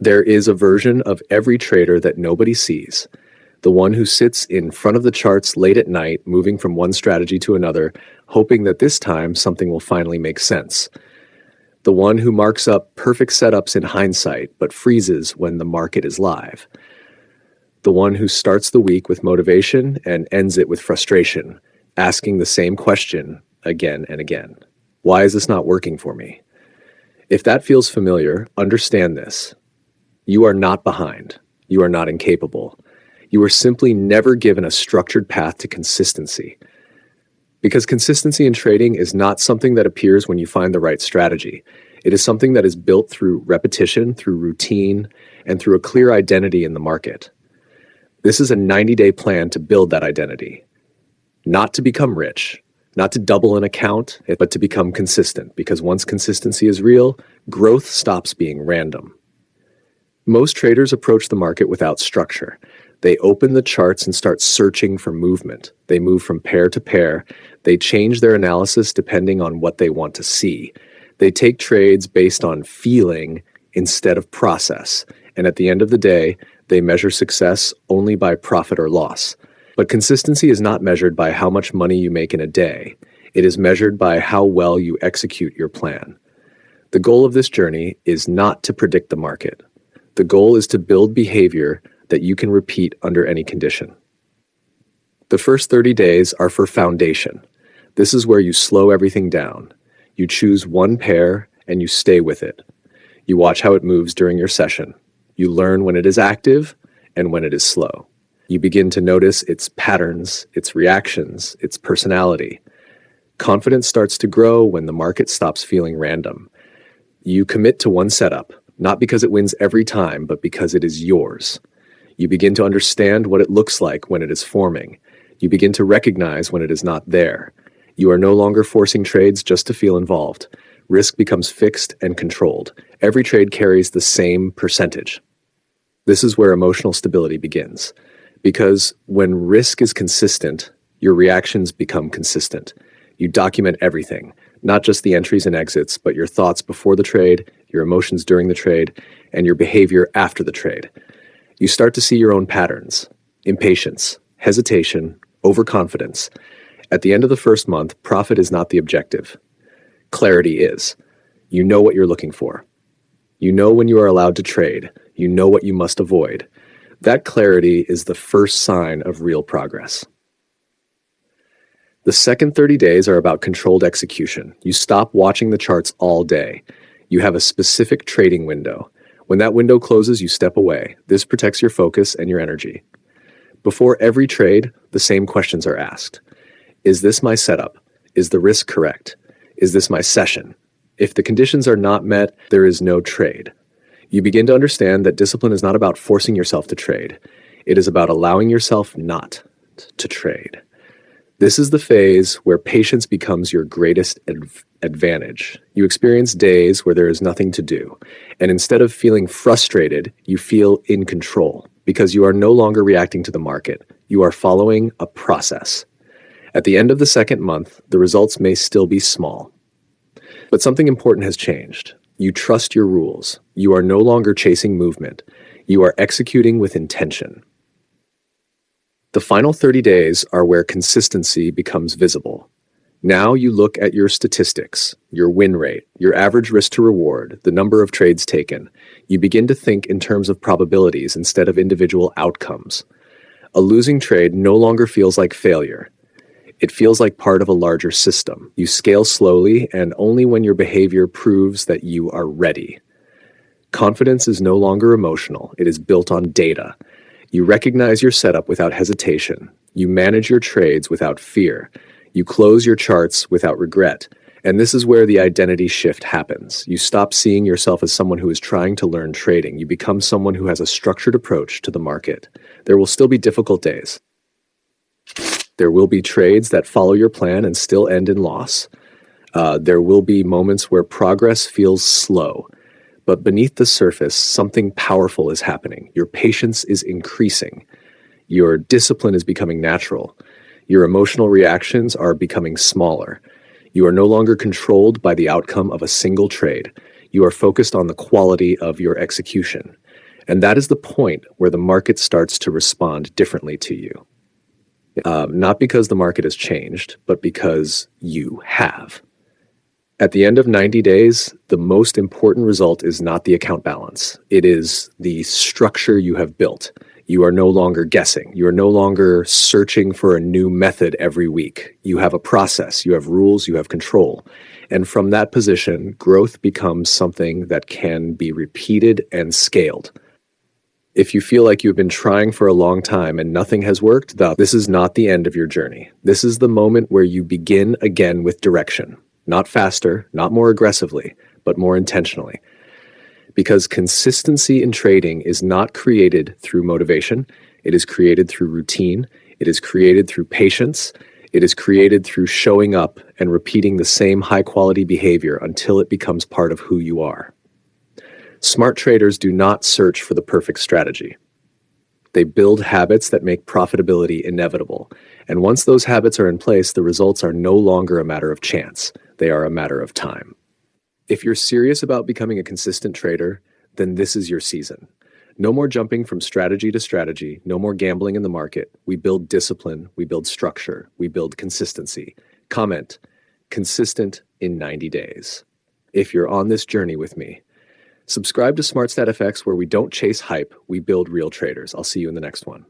There is a version of every trader that nobody sees. The one who sits in front of the charts late at night, moving from one strategy to another, hoping that this time something will finally make sense. The one who marks up perfect setups in hindsight, but freezes when the market is live. The one who starts the week with motivation and ends it with frustration, asking the same question again and again. Why is this not working for me? If that feels familiar, understand this. You are not behind. You are not incapable. You are simply never given a structured path to consistency. Because consistency in trading is not something that appears when you find the right strategy. It is something that is built through repetition, through routine, and through a clear identity in the market. This is a 90-day plan to build that identity. Not to become rich, not to double an account, but to become consistent, because once consistency is real, growth stops being random. Most traders approach the market without structure. They open the charts and start searching for movement. They move from pair to pair. They change their analysis depending on what they want to see. They take trades based on feeling instead of process. And at the end of the day, they measure success only by profit or loss. But consistency is not measured by how much money you make in a day. It is measured by how well you execute your plan. The goal of this journey is not to predict the market. The goal is to build behavior that you can repeat under any condition. The first 30 days are for foundation. This is where you slow everything down. You choose one pair and you stay with it. You watch how it moves during your session. You learn when it is active and when it is slow. You begin to notice its patterns, its reactions, its personality. Confidence starts to grow when the market stops feeling random. You commit to one setup, not because it wins every time, but because it is yours. You begin to understand what it looks like when it is forming. You begin to recognize when it is not there. You are no longer forcing trades just to feel involved. Risk becomes fixed and controlled. Every trade carries the same percentage. This is where emotional stability begins. Because when risk is consistent, your reactions become consistent. You document everything, not just the entries and exits, but your thoughts before the trade, your emotions during the trade, and your behavior after the trade. You start to see your own patterns: impatience, hesitation, overconfidence. At the end of the first month, profit is not the objective. Clarity is. You know what you're looking for. You know when you are allowed to trade. You know what you must avoid. That clarity is the first sign of real progress. The second 30 days are about controlled execution. You stop watching the charts all day. You have a specific trading window. When that window closes, you step away. This protects your focus and your energy. Before every trade, the same questions are asked. Is this my setup? Is the risk correct? Is this my session? If the conditions are not met, there is no trade. You begin to understand that discipline is not about forcing yourself to trade. It is about allowing yourself not to trade. This is the phase where patience becomes your greatest advantage. You experience days where there is nothing to do, and instead of feeling frustrated, you feel in control because you are no longer reacting to the market. You are following a process. At the end of the second month, the results may still be small, but something important has changed. You trust your rules. You are no longer chasing movement. You are executing with intention. The final 30 days are where consistency becomes visible. Now you look at your statistics, your win rate, your average risk to reward, the number of trades taken. You begin to think in terms of probabilities instead of individual outcomes. A losing trade no longer feels like failure. It feels like part of a larger system. You scale slowly, and only when your behavior proves that you are ready. Confidence is no longer emotional. It is built on data. You recognize your setup without hesitation. You manage your trades without fear. You close your charts without regret. And this is where the identity shift happens. You stop seeing yourself as someone who is trying to learn trading. You become someone who has a structured approach to the market. There will still be difficult days. There will be trades that follow your plan and still end in loss. There will be moments where progress feels slow. But beneath the surface, something powerful is happening. Your patience is increasing. Your discipline is becoming natural. Your emotional reactions are becoming smaller. You are no longer controlled by the outcome of a single trade. You are focused on the quality of your execution. And that is the point where the market starts to respond differently to you. Not because the market has changed, but because you have. At the end of 90 days, the most important result is not the account balance. It is the structure you have built. You are no longer guessing. You are no longer searching for a new method every week. You have a process, you have rules, you have control. And from that position, growth becomes something that can be repeated and scaled. If you feel like you've been trying for a long time and nothing has worked, this is not the end of your journey. This is the moment where you begin again with direction. Not faster, not more aggressively, but more intentionally. Because consistency in trading is not created through motivation. It is created through routine. It is created through patience. It is created through showing up and repeating the same high-quality behavior until it becomes part of who you are. Smart traders do not search for the perfect strategy. They build habits that make profitability inevitable. And once those habits are in place, the results are no longer a matter of chance. They are a matter of time. If you're serious about becoming a consistent trader, then this is your season. No more jumping from strategy to strategy. No more gambling in the market. We build discipline. We build structure. We build consistency. Comment, consistent in 90 days. If you're on this journey with me, subscribe to SmartStatFX, where we don't chase hype, we build real traders. I'll see you in the next one.